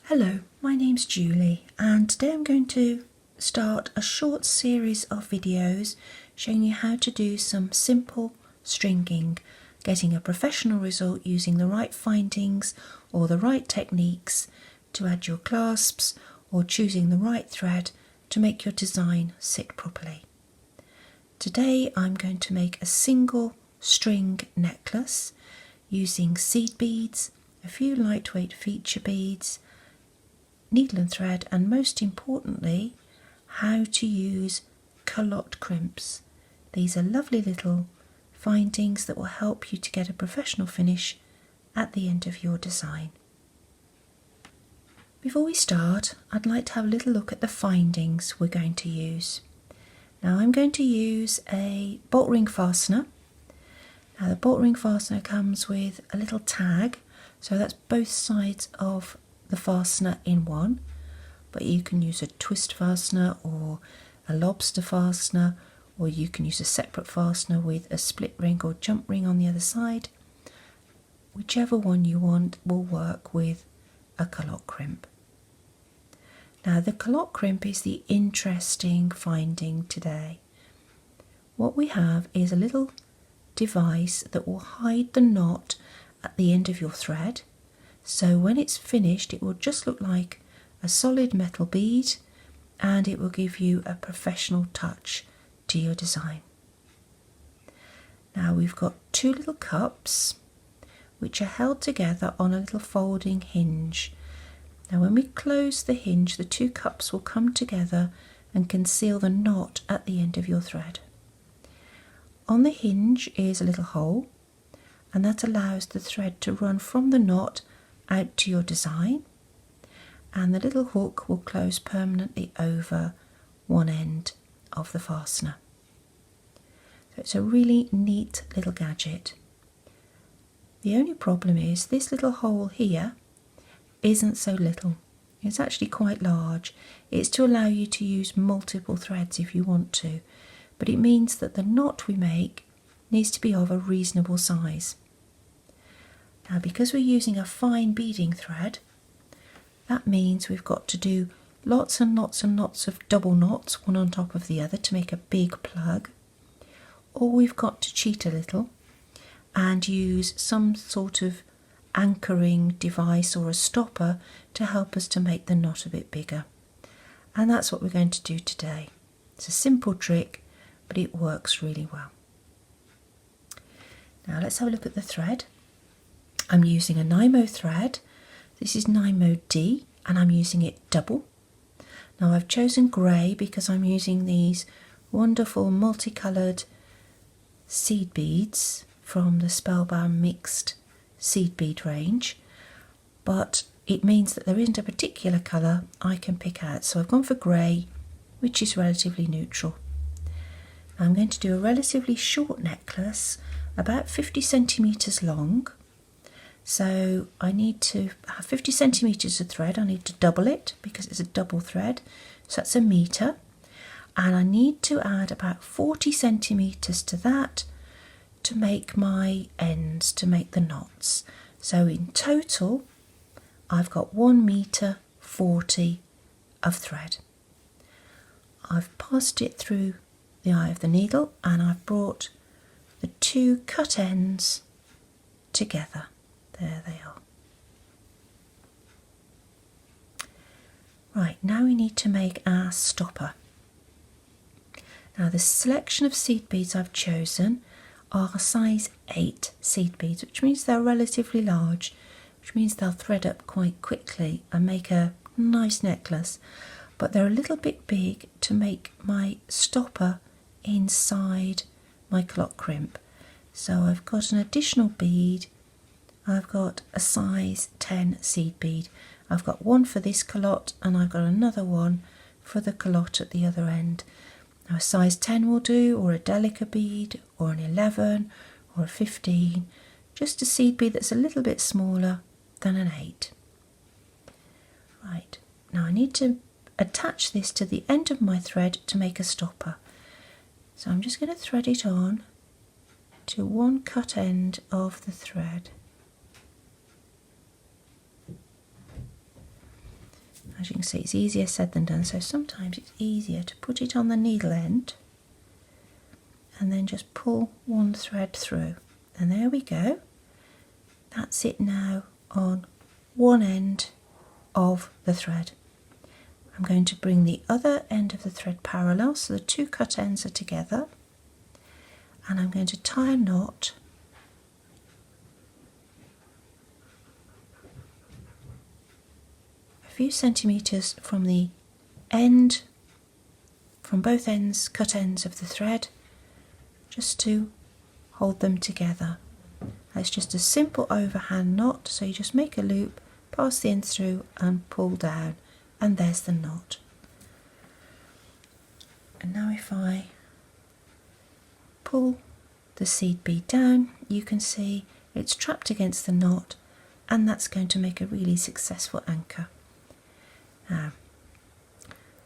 Hello, my name's Julie and today I'm going to start a short series of videos showing you how to do some simple stringing, getting a professional result using the right findings or the right techniques to add your clasps or choosing the right thread to make your design sit properly. Today I'm going to make a single string necklace using seed beads, a few lightweight feature beads, needle and thread, and most importantly how to use Calotte Crimps. These are lovely little findings that will help you to get a professional finish at the end of your design. Before we start, I'd like to have a little look at the findings we're going to use. Now I'm going to use a bolt ring fastener. Now the bolt ring fastener comes with a little tag, so that's both sides of the fastener in one, but you can use a twist fastener or a lobster fastener, or you can use a separate fastener with a split ring or jump ring on the other side. Whichever one you want will work with a Calotte Crimp. Now the Calotte Crimp is the interesting finding today. What we have is a little device that will hide the knot at the end of your thread. So when it's finished, it will just look like a solid metal bead and it will give you a professional touch to your design. Now we've got two little cups which are held together on a little folding hinge. Now when we close the hinge, the two cups will come together and conceal the knot at the end of your thread. On the hinge is a little hole, and that allows the thread to run from the knot out to your design, and the little hook will close permanently over one end of the fastener. So it's a really neat little gadget. The only problem is this little hole here isn't so little. It's actually quite large. It's to allow you to use multiple threads if you want to, but it means that the knot we make needs to be of a reasonable size. Now because we're using a fine beading thread, that means we've got to do lots and lots and lots of double knots, one on top of the other, to make a big plug, or we've got to cheat a little and use some sort of anchoring device or a stopper to help us to make the knot a bit bigger. And that's what we're going to do today. It's a simple trick, but it works really well. Now let's have a look at the thread. I'm using a Nymo thread. This is Nymo D and I'm using it double. Now I've chosen grey because I'm using these wonderful multicoloured seed beads from the Spellbound mixed seed bead range, but it means that there isn't a particular colour I can pick out, so I've gone for grey, which is relatively neutral. I'm going to do a relatively short necklace, about 50 centimetres long. So I need to have 50 centimetres of thread. I need to double it because it's a double thread, so that's a metre, and I need to add about 40 centimetres to that to make my ends, to make the knots. So in total I've got 1 metre 40 of thread. I've passed it through the eye of the needle and I've brought the two cut ends together. There they are. Right, now we need to make our stopper. Now the selection of seed beads I've chosen are size 8 seed beads, which means they're relatively large, which means they'll thread up quite quickly and make a nice necklace, but they're a little bit big to make my stopper inside my Calotte Crimp. So I've got an additional bead. I've got a size 10 seed bead. I've got one for this calotte and I've got another one for the calotte at the other end. Now a size 10 will do, or a delica bead, or an 11, or a 15, just a seed bead that's a little bit smaller than an 8. Right, now I need to attach this to the end of my thread to make a stopper. So I'm just going to thread it on to one cut end of the thread. As you can see, it's easier said than done, so sometimes it's easier to put it on the needle end and then just pull one thread through. And there we go. That's it now on one end of the thread. I'm going to bring the other end of the thread parallel so the two cut ends are together, and I'm going to tie a knot a few centimetres from the end, from both ends, cut ends of the thread, just to hold them together. It's just a simple overhand knot, so you just make a loop, pass the end through and pull down, and there's the knot. And now if I pull the seed bead down, you can see it's trapped against the knot, and that's going to make a really successful anchor. Now,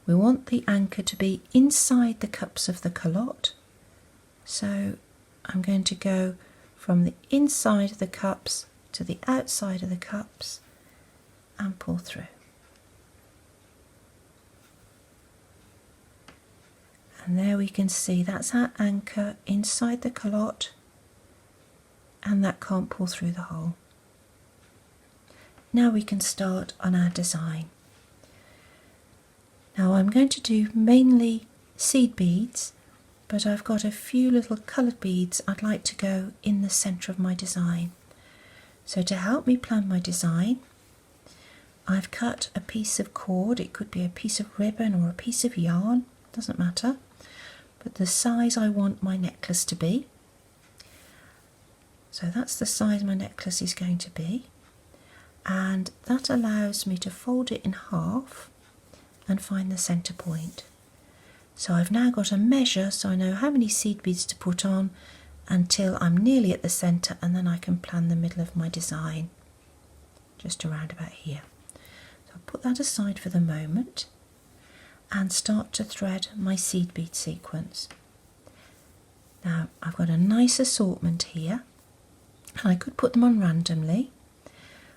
we want the anchor to be inside the cups of the calotte, so I'm going to go from the inside of the cups to the outside of the cups and pull through. And there we can see that's our anchor inside the calotte, and that can't pull through the hole. Now we can start on our design. Now I'm going to do mainly seed beads, but I've got a few little coloured beads I'd like to go in the centre of my design. So to help me plan my design, I've cut a piece of cord. It could be a piece of ribbon or a piece of yarn, doesn't matter, but the size I want my necklace to be. So that's the size my necklace is going to be, and that allows me to fold it in half and find the centre point. So I've now got a measure, so I know how many seed beads to put on until I'm nearly at the centre, and then I can plan the middle of my design just around about here. So I'll put that aside for the moment and start to thread my seed bead sequence. Now I've got a nice assortment here, and I could put them on randomly,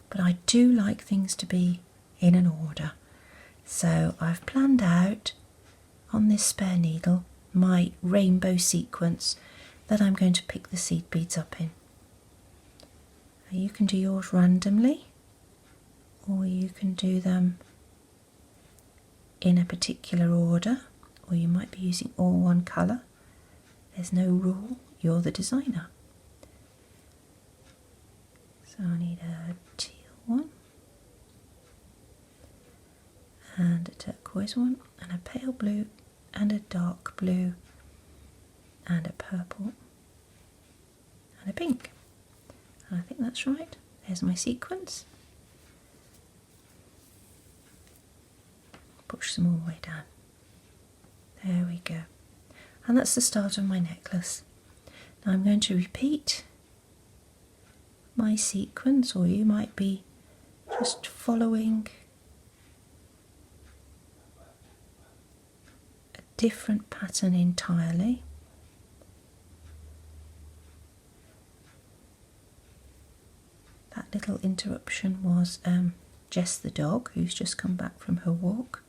but I do like things to be in an order. So I've planned out on this spare needle my rainbow sequence that I'm going to pick the seed beads up in. Now you can do yours randomly, or you can do them in a particular order, or you might be using all one colour. There's no rule, you're the designer. So I need a teal one, and a turquoise one, and a pale blue, and a dark blue, and a purple, and a pink. And I think that's right. There's my sequence. Push them all the way down. There we go. And that's the start of my necklace. Now I'm going to repeat my sequence, or you might be just following a different pattern entirely. That little interruption was Jess the dog, who's just come back from her walk.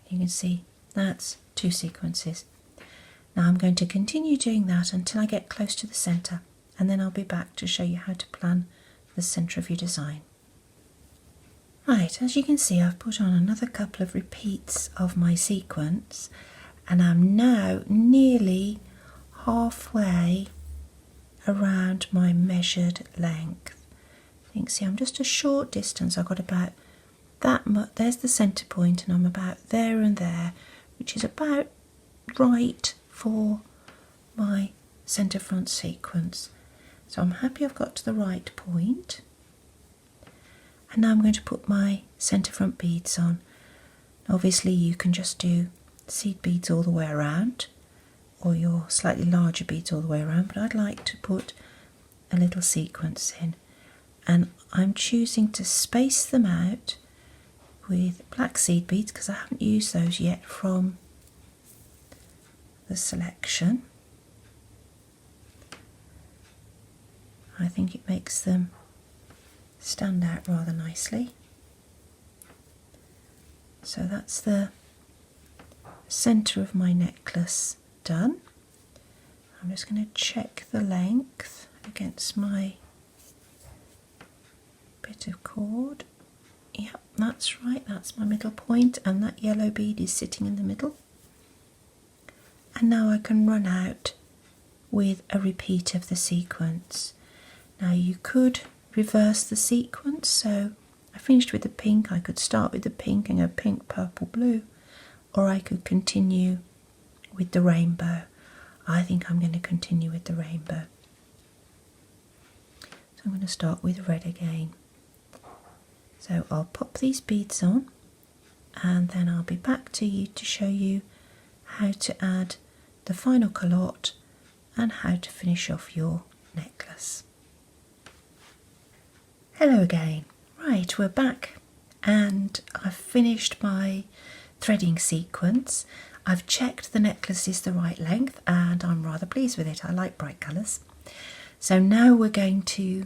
You can see that's two sequences. Now I'm going to continue doing that until I get close to the centre, and then I'll be back to show you how to plan the centre of your design. Right, as you can see, I've put on another couple of repeats of my sequence, and I'm now nearly halfway around my measured length. You can see I'm just a short distance. I've got about that much. There's the centre point, and I'm about there and there, which is about right for my centre front sequence. So I'm happy I've got to the right point. And now I'm going to put my centre front beads on. Obviously you can just do seed beads all the way around, or your slightly larger beads all the way around, but I'd like to put a little sequence in, and I'm choosing to space them out with black seed beads because I haven't used those yet from the selection. I think it makes them stand out rather nicely. So that's the centre of my necklace done. I'm just going to check the length against my bit of cord. Yep, that's right, that's my middle point, and that yellow bead is sitting in the middle. And now I can run out with a repeat of the sequence. Now you could reverse the sequence, so I finished with the pink, I could start with the pink and go pink, purple, blue, or I could continue with the rainbow. I think I'm going to continue with the rainbow. So I'm going to start with red again. So I'll pop these beads on and then I'll be back to you to show you how to add the final calotte and how to finish off your necklace. Hello again. Right, we're back and I've finished my threading sequence. I've checked the necklace is the right length and I'm rather pleased with it. I like bright colours. So now we're going to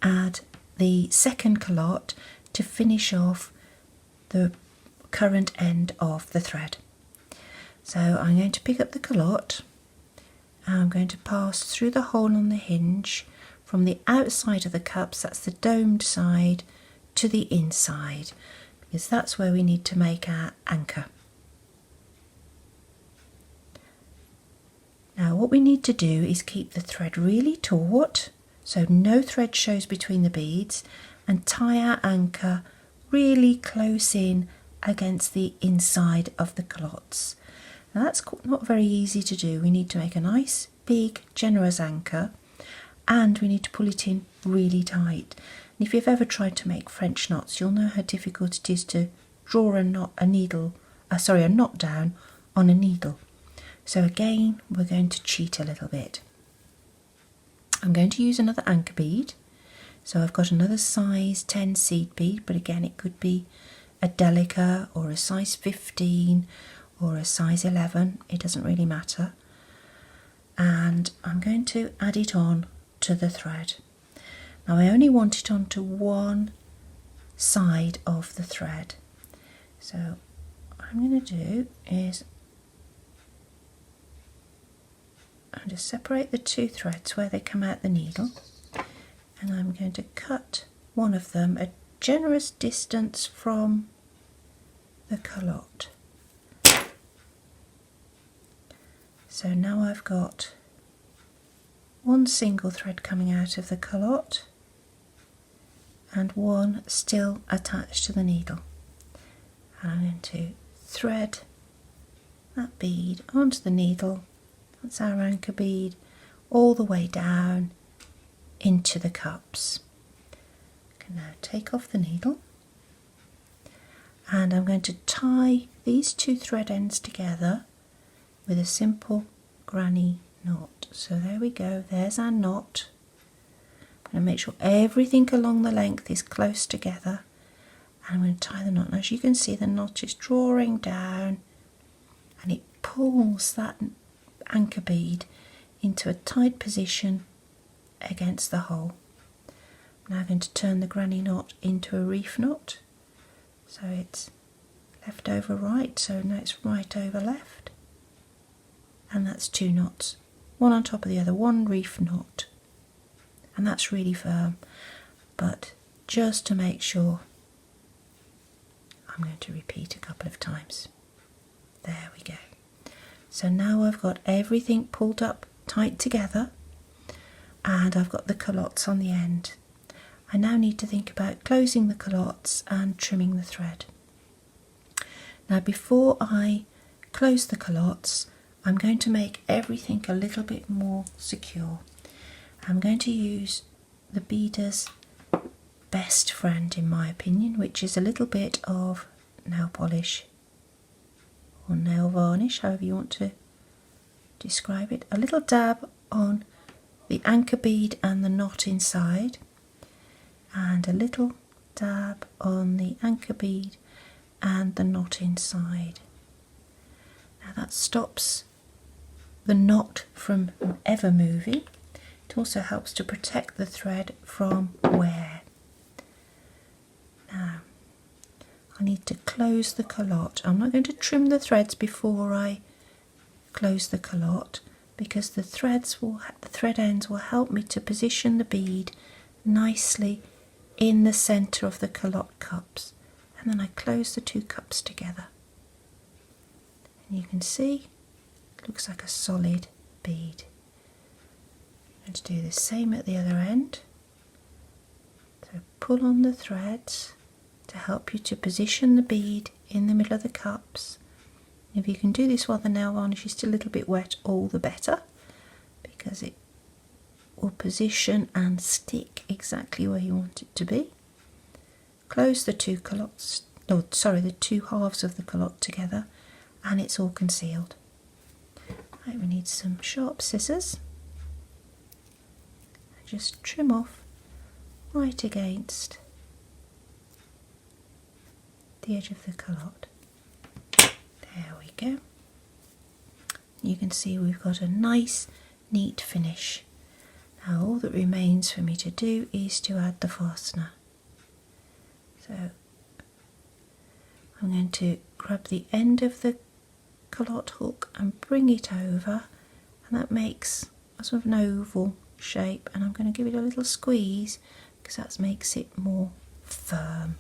add the second calotte to finish off the current end of the thread. So I'm going to pick up the calotte and I'm going to pass through the hole on the hinge from the outside of the cups, that's the domed side, to the inside, because that's where we need to make our anchor. Now what we need to do is keep the thread really taut, so no thread shows between the beads, and tie our anchor really close in against the inside of the calottes. Now that's not very easy to do. We need to make a nice, big, generous anchor, and we need to pull it in really tight. And if you've ever tried to make French knots, you'll know how difficult it is to draw a knot down on a needle. So again, we're going to cheat a little bit. I'm going to use another anchor bead. So I've got another size 10 seed bead, but again it could be a delica or a size 15 or a size 11, it doesn't really matter. And I'm going to add it on to the thread. Now I only want it onto one side of the thread. So what I'm going to do is I'll just separate the two threads where they come out the needle, and I'm going to cut one of them a generous distance from the calotte. So now I've got one single thread coming out of the calotte and one still attached to the needle. And I'm going to thread that bead onto the needle, that's our anchor bead, all the way down into the cups. I can now take off the needle and I'm going to tie these two thread ends together with a simple granny knot. So there we go, there's our knot. I'm going to make sure everything along the length is close together, and I'm going to tie the knot. Now as you can see, the knot is drawing down and it pulls that anchor bead into a tight position against the hole. Now I'm going to turn the granny knot into a reef knot, so it's left over right, so now it's right over left, and that's two knots, one on top of the other, one reef knot, and that's really firm. But just to make sure, I'm going to repeat a couple of times. There we go. So now I've got everything pulled up tight together and I've got the calottes on the end. I now need to think about closing the calottes and trimming the thread. Now before I close the calottes, I'm going to make everything a little bit more secure. I'm going to use the beader's best friend in my opinion, which is a little bit of nail polish or nail varnish, however you want to describe it. A little dab on the anchor bead and the knot inside, and a little dab on the anchor bead and the knot inside. Now that stops the knot from ever moving. It also helps to protect the thread from wear. Now, I need to close the calotte. I'm not going to trim the threads before I close the calotte, because the thread ends will help me to position the bead nicely in the centre of the calotte cups. And then I close the two cups together. And you can see it looks like a solid bead. I'm going to do the same at the other end. So pull on the threads to help you to position the bead in the middle of the cups. If you can do this while the nail varnish is still a little bit wet, all the better, because it will position and stick exactly where you want it to be. Close the two calottes, the two halves of the calotte together, and it's all concealed. Right, we need some sharp scissors. Just trim off right against the edge of the calotte. There we go. You can see we've got a nice, neat finish. Now all that remains for me to do is to add the fastener. So I'm going to grab the end of the calotte hook and bring it over, and that makes a sort of an oval shape, and I'm going to give it a little squeeze because that makes it more firm.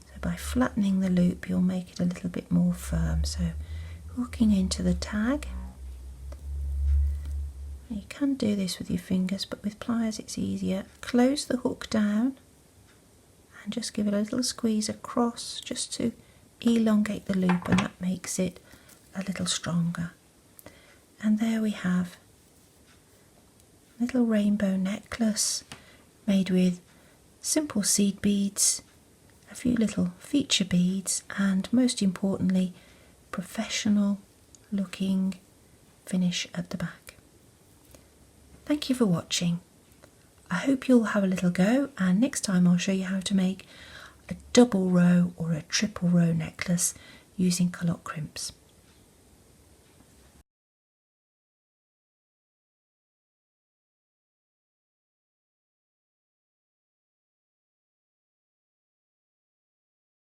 So by flattening the loop you'll make it a little bit more firm. So hooking into the tag. You can do this with your fingers, but with pliers it's easier. Close the hook down and just give it a little squeeze across just to elongate the loop, and that makes it a little stronger. And there we have a little rainbow necklace made with simple seed beads, a few little feature beads, and most importantly, professional looking finish at the back. Thank you for watching. I hope you'll have a little go, and next time I'll show you how to make a double row or a triple row necklace using Calotte Crimps.